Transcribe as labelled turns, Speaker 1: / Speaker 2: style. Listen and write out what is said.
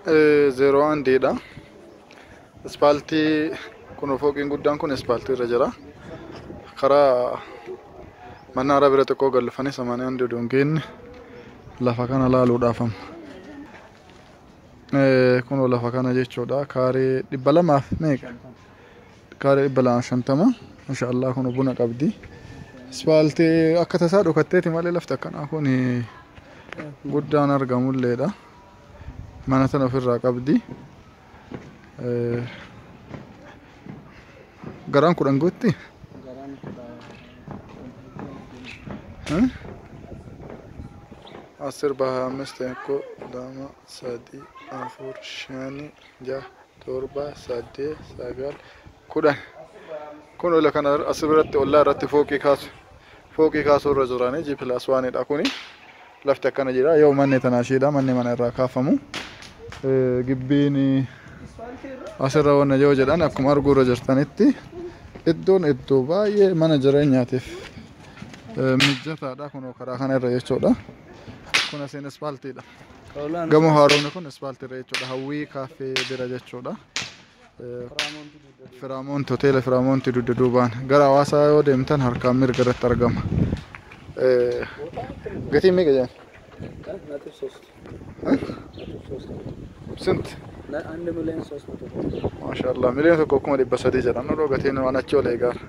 Speaker 1: 01 dha. Ispaaltii kun fooqiin guddaan kun ispaaltii irra jira. Karaa mana haaraa bira xiqqoo gallufanii 81 dongeenne lafa kana laaluudhaafam. Kun lafa kana jechuudha. Kaaree 200 meeqa? Kaaree 250. Mashallah kun buna qabdi. Ispaaltii akka tasaa dhokatteeti malee lafti akkanaa kun guddaan argamulleedha. Mana tana ofirraa qabdi. Garaan kudhan gootti? Asir baha misteko dama sadi afur shani ja torba sade sagal kudhan. Kun ola kana asirratti olla irratti fooqii kaasu irra jirani G+1 dha kuni. Lafti akkana jira yoo manni tanaashiidha manni mana irraa kaafamu. Gibbiin asirra wanna yoo jedhan akkuma arguu irra jirtanitti iddoon iddoo baay'ee mana jireenyaatiif mijataadha kun karaa kana irra jechuudha. Kun asin ispaaltiidha. Gamoo haaromni kun ispaaltiirra jechuudha. Hawwii kaaffee bira jechuudha. Firaamoont hoteela Firaamoonti dudduubaan gara Hawaasaa yoo deemtan harkaan mirga irratti argama. Gatiin meeqa jedhan? Sint?
Speaker 2: 1,300,000.
Speaker 1: Maashaallah miliyoona tokko 300,000 jedhan. Gatiin waan achi ol eegaara.